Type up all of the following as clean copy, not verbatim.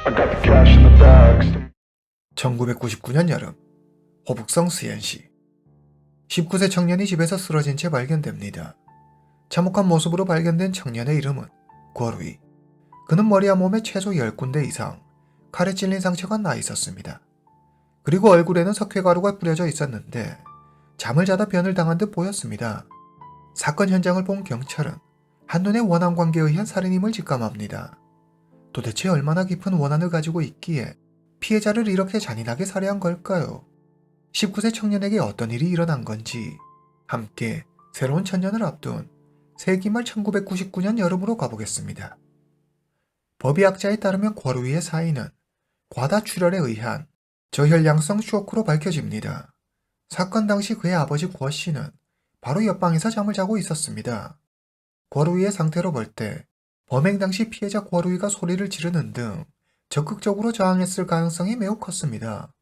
I got the cash in the bags. 1999년 여름, 호북성 수현시. 19세 청년이 집에서 쓰러진 채 발견됩니다. 참혹한 모습으로 발견된 청년의 이름은 고루이. 그는 머리와 몸에 최소 10군데 이상 칼에 찔린 상처가 나 있었습니다. 그리고 얼굴에는 석회가루가 뿌려져 있었는데 잠을 자다 변을 당한 듯 보였습니다. 사건 현장을 본 경찰은 한눈에 원한 관계에 의한 살인임을 직감합니다. 도대체 얼마나 깊은 원한을 가지고 있기에 피해자를 이렇게 잔인하게 살해한 걸까요? 19세 청년에게 어떤 일이 일어난 건지 함께 새로운 천년을 앞둔 세기말 1999년 여름으로 가보겠습니다. 법의학자에 따르면 고루이의 사인은 과다출혈에 의한 저혈량성 쇼크로 밝혀집니다. 사건 당시 그의 아버지 고 씨는 바로 옆방에서 잠을 자고 있었습니다. 고루이의 상태로 볼 때 범행 당시 피해자 고루이가 소리를 지르는 등 적극적으로 저항했을 가능성이 매우 컸습니다.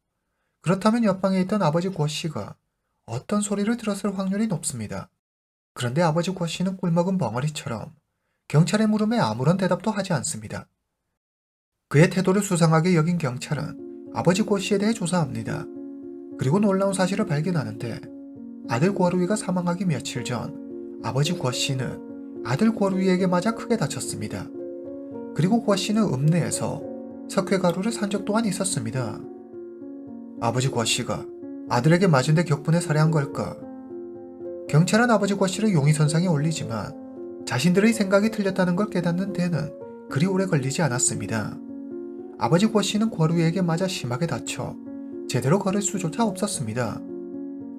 그렇다면 옆방에 있던 아버지 고 씨가 어떤 소리를 들었을 확률이 높습니다. 그런데 아버지 고 씨는 꿀먹은 벙어리처럼 경찰의 물음에 아무런 대답도 하지 않습니다. 그의 태도를 수상하게 여긴 경찰은 아버지 고 씨에 대해 조사합니다. 그리고 놀라운 사실을 발견하는데 아들 고루이가 사망하기 며칠 전 아버지 고 씨는 아들 고루이에게 맞아 크게 다쳤습니다. 그리고 고 씨는 읍내에서 석회가루를 산 적 또한 있었습니다. 아버지 고 씨가 아들에게 맞은 데 격분해 살해한 걸까? 경찰은 아버지 고 씨를 용의선상에 올리지만 자신들의 생각이 틀렸다는 걸 깨닫는 데는 그리 오래 걸리지 않았습니다. 아버지 고 씨는 고루이에게 맞아 심하게 다쳐 제대로 걸을 수조차 없었습니다.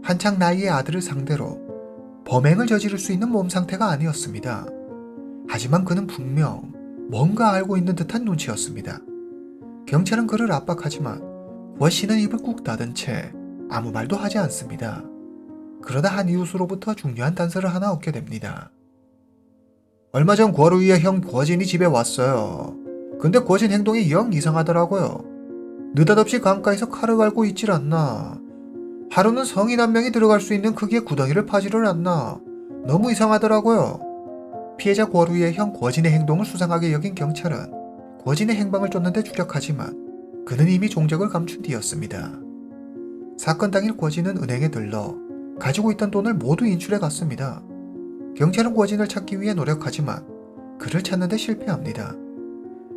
한창 나이의 아들을 상대로 범행을 저지를 수 있는 몸 상태가 아니었습니다. 하지만 그는 분명 뭔가 알고 있는 듯한 눈치였습니다. 경찰은 그를 압박하지만 고 씨는 입을 꾹 닫은 채 아무 말도 하지 않습니다. 그러다 한 이웃으로부터 중요한 단서를 하나 얻게 됩니다. 얼마 전 고루이의 형 고진이 집에 왔어요. 근데 고진 행동이 영 이상하더라고요. 느닷없이 강가에서 칼을 갈고 있질 않나. 하루는 성인 한 명이 들어갈 수 있는 크기의 구덩이를 파지를 않나. 너무 이상하더라고요. 피해자 고루이의 형 고진의 행동을 수상하게 여긴 경찰은 고진의 행방을 쫓는 데 주력하지만 그는 이미 종적을 감춘 뒤였습니다. 사건 당일 고진은 은행에 들러 가지고 있던 돈을 모두 인출해 갔습니다. 경찰은 고진을 찾기 위해 노력하지만 그를 찾는 데 실패합니다.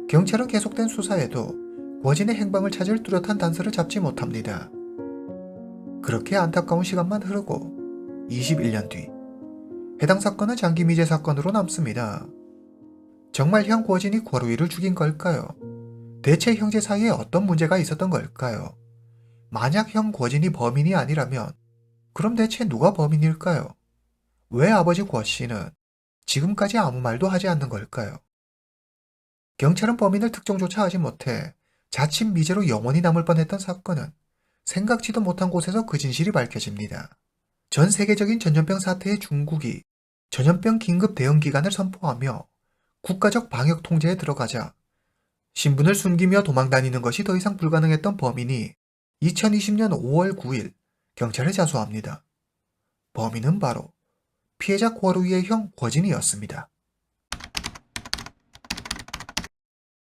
경찰은 계속된 수사에도 고진의 행방을 찾을 뚜렷한 단서를 잡지 못합니다. 그렇게 안타까운 시간만 흐르고 21년 뒤 해당 사건은 장기 미제 사건으로 남습니다. 정말 형 고진이 고루이를 죽인 걸까요? 대체 형제 사이에 어떤 문제가 있었던 걸까요? 만약 형 고진이 범인이 아니라면 그럼 대체 누가 범인일까요? 왜 아버지 고 씨는 지금까지 아무 말도 하지 않는 걸까요? 경찰은 범인을 특정조차 하지 못해 자칫 미제로 영원히 남을 뻔했던 사건은 생각지도 못한 곳에서 그 진실이 밝혀집니다. 전 세계적인 전염병 사태의 중국이 전염병 긴급 대응 기간을 선포하며 국가적 방역 통제에 들어가자 신분을 숨기며 도망다니는 것이 더 이상 불가능했던 범인이 2020년 5월 9일 경찰에 자수합니다. 범인은 바로 피해자 고루이의 형 고진이었습니다.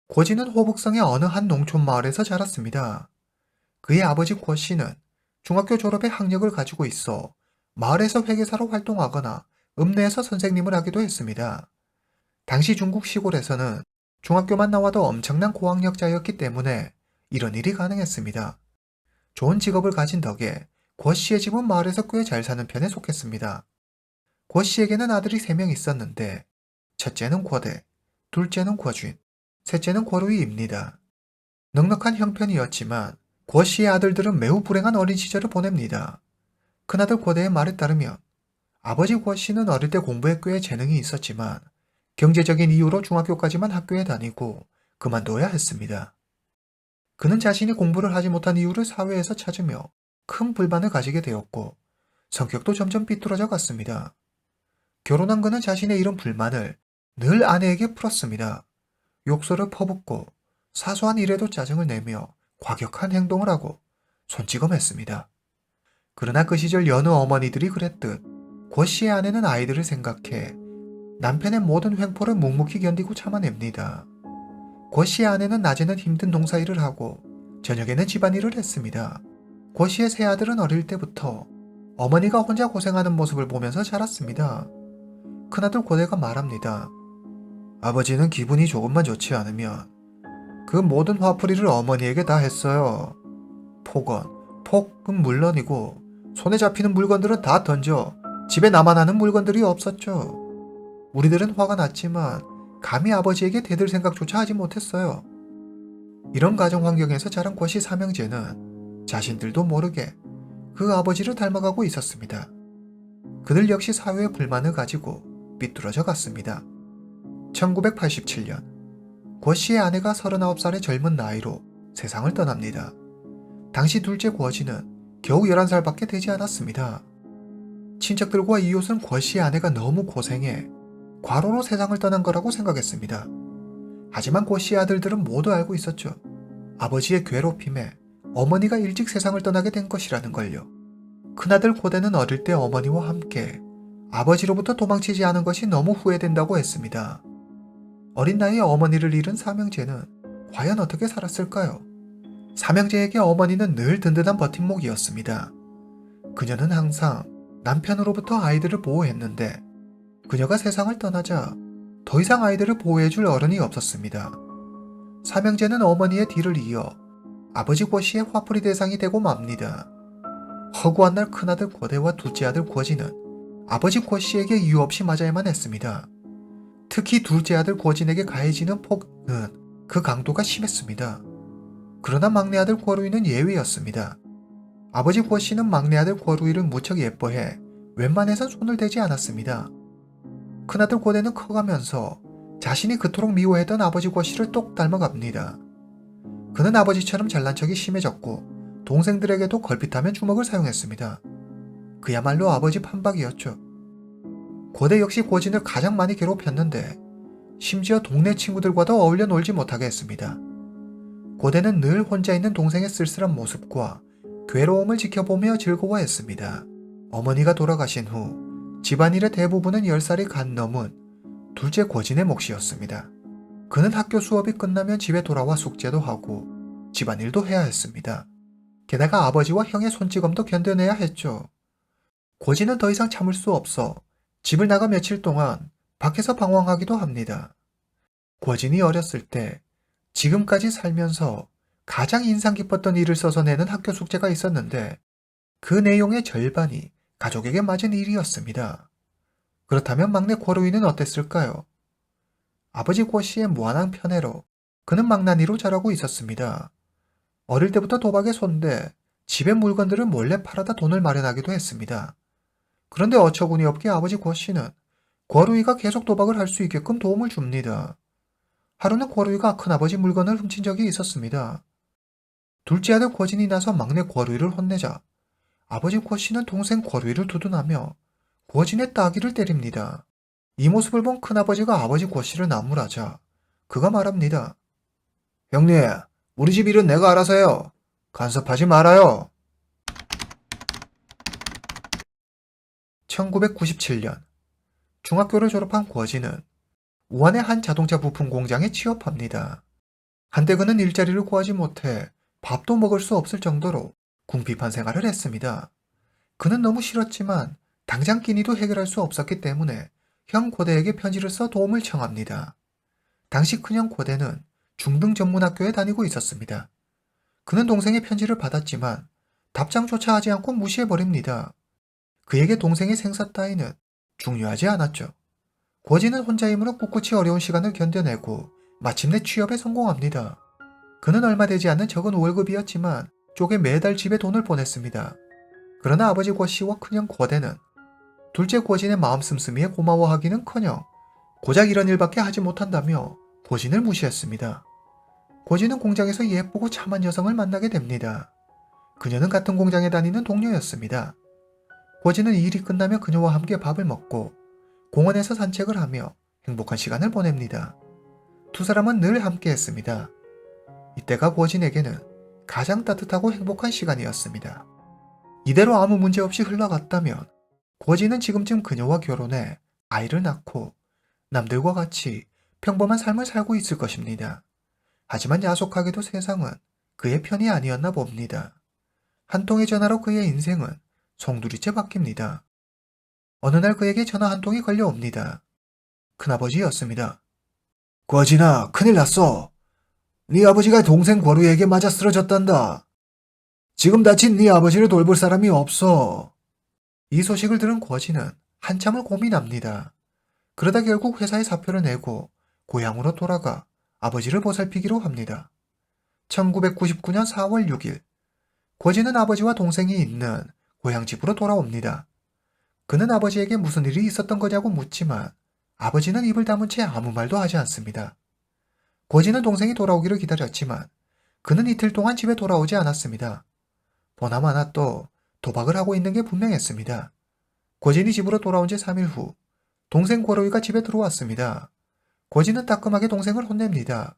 고진은 호북성의 어느 한 농촌 마을에서 자랐습니다. 그의 아버지 고 씨는 중학교 졸업에 학력을 가지고 있어 마을에서 회계사로 활동하거나 읍내에서 선생님을 하기도 했습니다. 당시 중국 시골에서는 중학교만 나와도 엄청난 고학력자였기 때문에 이런 일이 가능했습니다. 좋은 직업을 가진 덕에 고 씨의 집은 마을에서 꽤 잘 사는 편에 속했습니다. 고 씨에게는 아들이 3명 있었는데 첫째는 고대, 둘째는 고준, 셋째는 고루이입니다. 넉넉한 형편이었지만 고 씨의 아들들은 매우 불행한 어린 시절을 보냅니다. 큰아들 고대의 말에 따르면 아버지 고 씨는 어릴 때 공부에 꽤 재능이 있었지만 경제적인 이유로 중학교까지만 학교에 다니고 그만둬야 했습니다. 그는 자신이 공부를 하지 못한 이유를 사회에서 찾으며 큰 불만을 가지게 되었고 성격도 점점 삐뚤어져 갔습니다. 결혼한 그는 자신의 이런 불만을 늘 아내에게 풀었습니다. 욕설을 퍼붓고 사소한 일에도 짜증을 내며 과격한 행동을 하고 손찌검했습니다. 그러나 그 시절 여느 어머니들이 그랬듯 고 씨의 아내는 아이들을 생각해 남편의 모든 횡포를 묵묵히 견디고 참아냅니다. 고 씨의 아내는 낮에는 힘든 농사일을 하고 저녁에는 집안일을 했습니다. 고 씨의 세 아들은 어릴 때부터 어머니가 혼자 고생하는 모습을 보면서 자랐습니다. 큰아들 고대가 말합니다. 아버지는 기분이 조금만 좋지 않으면 그 모든 화풀이를 어머니에게 다 했어요. 폭은 물론이고 손에 잡히는 물건들은 다 던져 집에 나만 하는 물건들이 없었죠. 우리들은 화가 났지만 감히 아버지에게 대들 생각조차 하지 못했어요. 이런 가정 환경에서 자란 고씨 삼형제는 자신들도 모르게 그 아버지를 닮아가고 있었습니다. 그들 역시 사회의 불만을 가지고 삐뚤어져 갔습니다. 1987년 고 씨의 아내가 39살의 젊은 나이로 세상을 떠납니다. 당시 둘째 고지는 겨우 11살밖에 되지 않았습니다. 친척들과 이웃은 고 씨의 아내가 너무 고생해 과로로 세상을 떠난 거라고 생각했습니다. 하지만 고 씨의 아들들은 모두 알고 있었죠. 아버지의 괴롭힘에 어머니가 일찍 세상을 떠나게 된 것이라는 걸요. 큰아들 고대는 어릴 때 어머니와 함께 아버지로부터 도망치지 않은 것이 너무 후회된다고 했습니다. 어린 나이에 어머니를 잃은 삼형제는 과연 어떻게 살았을까요? 삼형제에게 어머니는 늘 든든한 버팀목이었습니다. 그녀는 항상 남편으로부터 아이들을 보호했는데 그녀가 세상을 떠나자 더 이상 아이들을 보호해줄 어른이 없었습니다. 삼형제는 어머니의 뒤를 이어 아버지 고 씨의 화풀이 대상이 되고 맙니다. 허구한 날 큰아들 고대와 둘째 아들 고진은 아버지 고 씨에게 이유 없이 맞아야만 했습니다. 특히 둘째 아들 고진에게 가해지는 폭은 그 강도가 심했습니다. 그러나 막내 아들 고루이는 예외였습니다. 아버지 고 씨는 막내 아들 고루이를 무척 예뻐해 웬만해선 손을 대지 않았습니다. 큰아들 고대는 커가면서 자신이 그토록 미워했던 아버지 고 씨를 똑 닮아갑니다. 그는 아버지처럼 잘난 척이 심해졌고 동생들에게도 걸핏하면 주먹을 사용했습니다. 그야말로 아버지 판박이었죠. 고대 역시 고진을 가장 많이 괴롭혔는데 심지어 동네 친구들과도 어울려 놀지 못하게 했습니다. 고대는 늘 혼자 있는 동생의 쓸쓸한 모습과 괴로움을 지켜보며 즐거워했습니다. 어머니가 돌아가신 후 집안일의 대부분은 10살이 간 넘은 둘째 고진의 몫이었습니다. 그는 학교 수업이 끝나면 집에 돌아와 숙제도 하고 집안일도 해야 했습니다. 게다가 아버지와 형의 손찌검도 견뎌내야 했죠. 고진은 더 이상 참을 수 없어 집을 나가 며칠 동안 밖에서 방황하기도 합니다. 고진이 어렸을 때 지금까지 살면서 가장 인상 깊었던 일을 써서 내는 학교 숙제가 있었는데 그 내용의 절반이 가족에게 맞은 일이었습니다. 그렇다면 막내 고루이는 어땠을까요? 아버지 고 씨의 무한한 편애로 그는 망나니로 자라고 있었습니다. 어릴 때부터 도박에 손대 집의 물건들을 몰래 팔아다 돈을 마련하기도 했습니다. 그런데 어처구니 없게 아버지 고 씨는 고루이가 계속 도박을 할 수 있게끔 도움을 줍니다. 하루는 고루이가 큰아버지 물건을 훔친 적이 있었습니다. 둘째 아들 고진이 나서 막내 고루이를 혼내자 아버지 고 씨는 동생 고루이를 두둔하며 고진의 따귀를 때립니다. 이 모습을 본 큰아버지가 아버지 고 씨를 나무라자 그가 말합니다. 형님, 우리 집 일은 내가 알아서 해요. 간섭하지 말아요. 1997년 중학교를 졸업한 고진은 우한의 한 자동차 부품 공장에 취업합니다. 한때 그는 일자리를 구하지 못해 밥도 먹을 수 없을 정도로 궁핍한 생활을 했습니다. 그는 너무 싫었지만 당장 끼니도 해결할 수 없었기 때문에 형 고대에게 편지를 써 도움을 청합니다. 당시 큰형 고대는 중등 전문학교에 다니고 있었습니다. 그는 동생의 편지를 받았지만 답장조차 하지 않고 무시해버립니다. 그에게 동생의 생사 따위는 중요하지 않았죠. 고진은 혼자이므로 꿋꿋이 어려운 시간을 견뎌내고 마침내 취업에 성공합니다. 그는 얼마 되지 않는 적은 월급이었지만 쪼개 매달 집에 돈을 보냈습니다. 그러나 아버지 고 씨와 큰형 고대는 둘째 고진의 마음 씀씀이에 고마워하기는커녕 고작 이런 일밖에 하지 못한다며 고진을 무시했습니다. 고진은 공장에서 예쁘고 참한 여성을 만나게 됩니다. 그녀는 같은 공장에 다니는 동료였습니다. 고진은 일이 끝나면 그녀와 함께 밥을 먹고 공원에서 산책을 하며 행복한 시간을 보냅니다. 두 사람은 늘 함께 했습니다. 이때가 고진에게는 가장 따뜻하고 행복한 시간이었습니다. 이대로 아무 문제 없이 흘러갔다면 고진은 지금쯤 그녀와 결혼해 아이를 낳고 남들과 같이 평범한 삶을 살고 있을 것입니다. 하지만 야속하게도 세상은 그의 편이 아니었나 봅니다. 한 통의 전화로 그의 인생은 송두리째 바뀝니다. 어느 날 그에게 전화 한 통이 걸려옵니다. 큰아버지였습니다. 거진아, 큰일 났어. 네 아버지가 동생 고루에게 맞아 쓰러졌단다. 지금 다친 네 아버지를 돌볼 사람이 없어. 이 소식을 들은 거진은 한참을 고민합니다. 그러다 결국 회사에 사표를 내고 고향으로 돌아가 아버지를 보살피기로 합니다. 1999년 4월 6일, 거진은 아버지와 동생이 있는 고향 집으로 돌아옵니다. 그는 아버지에게 무슨 일이 있었던 거냐고 묻지만 아버지는 입을 다문 채 아무 말도 하지 않습니다. 거진은 동생이 돌아오기를 기다렸지만 그는 이틀 동안 집에 돌아오지 않았습니다. 보나마나 또 도박을 하고 있는 게 분명했습니다. 거진이 집으로 돌아온 지 3일 후 동생 고로이가 집에 들어왔습니다. 거진은 따끔하게 동생을 혼냅니다.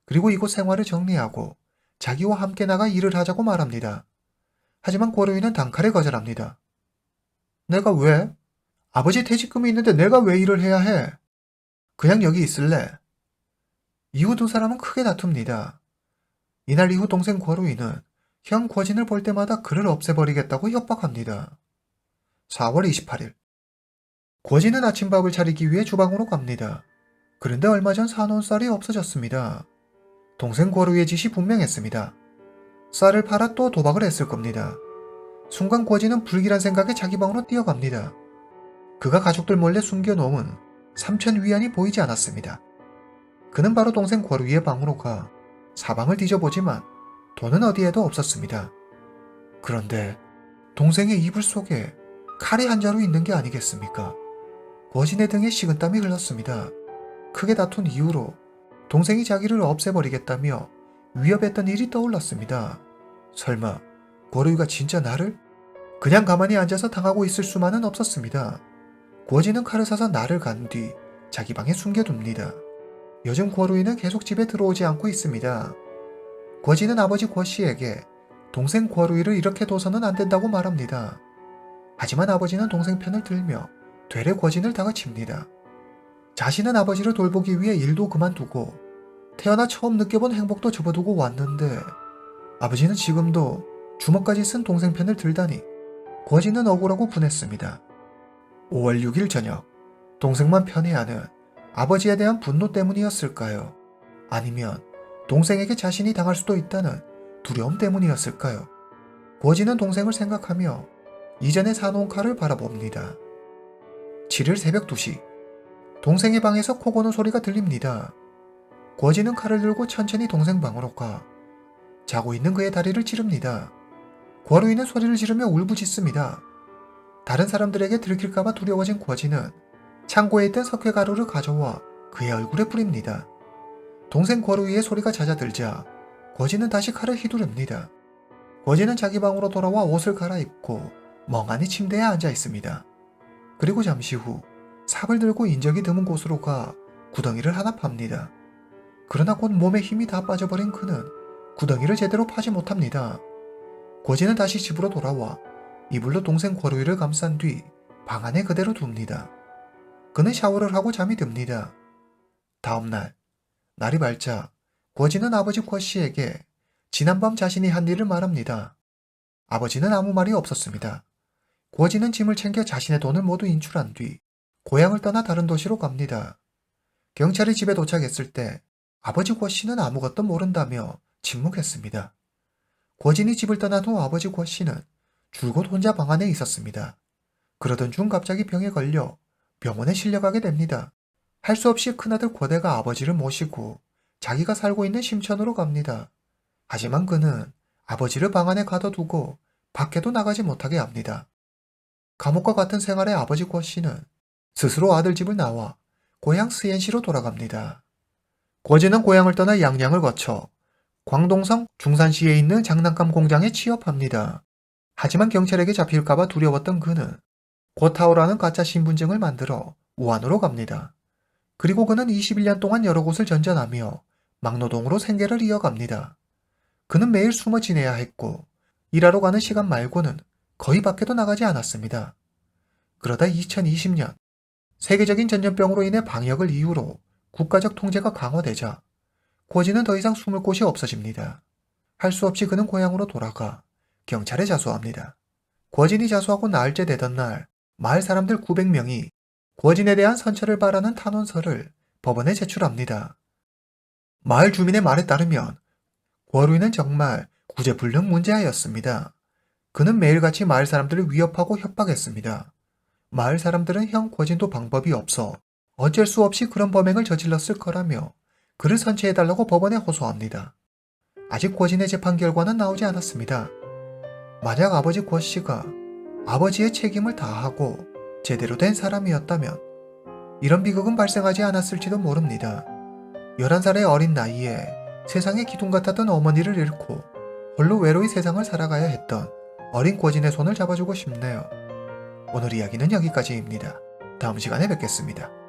그리고 이곳 생활을 정리하고 자기와 함께 나가 일을 하자고 말합니다. 하지만 고로이는 단칼에 거절합니다. 내가 왜? 아버지 퇴직금이 있는데 내가 왜 일을 해야 해? 그냥 여기 있을래. 이후 두 사람은 크게 다툽니다. 이날 이후 동생 고로이는 형 거진을 볼 때마다 그를 없애버리겠다고 협박합니다. 4월 28일. 거진은 아침밥을 차리기 위해 주방으로 갑니다. 그런데 얼마 전 사놓은 쌀이 없어졌습니다. 동생 고로이의 짓이 분명했습니다. 쌀을 팔아 또 도박을 했을 겁니다. 순간 거진은 불길한 생각에 자기 방으로 뛰어갑니다. 그가 가족들 몰래 숨겨놓은 3천 위안이 보이지 않았습니다. 그는 바로 동생 고로이의 방으로 가 사방을 뒤져보지만 돈은 어디에도 없었습니다. 그런데 동생의 이불 속에 칼이 한 자루 있는 게 아니겠습니까? 거진의 등에 식은땀이 흘렀습니다. 크게 다툰 이후로 동생이 자기를 없애버리겠다며 위협했던 일이 떠올랐습니다. 설마 고루이가 진짜 나를? 그냥 가만히 앉아서 당하고 있을 수만은 없었습니다. 고진은 칼을 사서 나를 간 뒤 자기 방에 숨겨둡니다. 요즘 고루이는 계속 집에 들어오지 않고 있습니다. 고진은 아버지 고씨에게 동생 고루이를 이렇게 둬서는 안 된다고 말합니다. 하지만 아버지는 동생 편을 들며 되레 고진을 다그칩니다. 자신은 아버지를 돌보기 위해 일도 그만두고 태어나 처음 느껴본 행복도 접어두고 왔는데 아버지는 지금도 주먹까지 쓴 동생 편을 들다니 고진은 억울하고 분했습니다. 5월 6일 저녁, 동생만 편애하는 아버지에 대한 분노 때문이었을까요? 아니면 동생에게 자신이 당할 수도 있다는 두려움 때문이었을까요? 고진은 동생을 생각하며 이전에 사놓은 칼을 바라봅니다. 7일 새벽 2시, 동생의 방에서 코 고는 소리가 들립니다. 고진은 칼을 들고 천천히 동생 방으로 가 자고 있는 그의 다리를 찌릅니다. 고루이는 소리를 지르며 울부짖습니다. 다른 사람들에게 들킬까봐 두려워진 고진은 창고에 있던 석회가루를 가져와 그의 얼굴에 뿌립니다. 동생 고루이의 소리가 잦아들자 고진은 다시 칼을 휘두릅니다. 고진은 자기 방으로 돌아와 옷을 갈아입고 멍하니 침대에 앉아 있습니다. 그리고 잠시 후 삽을 들고 인적이 드문 곳으로 가 구덩이를 하나 팝니다. 그러나 곧 몸에 힘이 다 빠져버린 그는 구덩이를 제대로 파지 못합니다. 고진은 다시 집으로 돌아와 이불로 동생 고루이를 감싼 뒤 방 안에 그대로 둡니다. 그는 샤워를 하고 잠이 듭니다. 다음날 날이 밝자 고진은 아버지 고씨에게 지난밤 자신이 한 일을 말합니다. 아버지는 아무 말이 없었습니다. 고진은 짐을 챙겨 자신의 돈을 모두 인출한 뒤 고향을 떠나 다른 도시로 갑니다. 경찰이 집에 도착했을 때 아버지 고씨는 아무것도 모른다며 침묵했습니다. 고진이 집을 떠난 후 아버지 고씨는 줄곧 혼자 방 안에 있었습니다. 그러던 중 갑자기 병에 걸려 병원에 실려가게 됩니다. 할 수 없이 큰아들 고대가 아버지를 모시고 자기가 살고 있는 심천으로 갑니다. 하지만 그는 아버지를 방 안에 가둬두고 밖에도 나가지 못하게 합니다. 감옥과 같은 생활의 아버지 고씨는 스스로 아들 집을 나와 고향 스엔시로 돌아갑니다. 고진은 고향을 떠나 양양을 거쳐 광동성 중산시에 있는 장난감 공장에 취업합니다. 하지만 경찰에게 잡힐까봐 두려웠던 그는 고타오라는 가짜 신분증을 만들어 우한으로 갑니다. 그리고 그는 21년 동안 여러 곳을 전전하며 막노동으로 생계를 이어갑니다. 그는 매일 숨어 지내야 했고 일하러 가는 시간 말고는 거의 밖에도 나가지 않았습니다. 그러다 2020년 세계적인 전염병으로 인해 방역을 이유로 국가적 통제가 강화되자 고진은 더 이상 숨을 곳이 없어집니다. 할 수 없이 그는 고향으로 돌아가 경찰에 자수합니다. 고진이 자수하고 나흘째 되던 날 마을 사람들 900명이 고진에 대한 선처를 바라는 탄원서를 법원에 제출합니다. 마을 주민의 말에 따르면 고아루이는 정말 구제불능 문제아였습니다. 그는 매일같이 마을 사람들을 위협하고 협박했습니다. 마을 사람들은 형 고진도 방법이 없어 어쩔 수 없이 그런 범행을 저질렀을 거라며 그를 선처해달라고 법원에 호소합니다. 아직 고진의 재판 결과는 나오지 않았습니다. 만약 아버지 고 씨가 아버지의 책임을 다하고 제대로 된 사람이었다면 이런 비극은 발생하지 않았을지도 모릅니다. 11살의 어린 나이에 세상의 기둥 같았던 어머니를 잃고 홀로 외로이 세상을 살아가야 했던 어린 고진의 손을 잡아주고 싶네요. 오늘 이야기는 여기까지입니다. 다음 시간에 뵙겠습니다.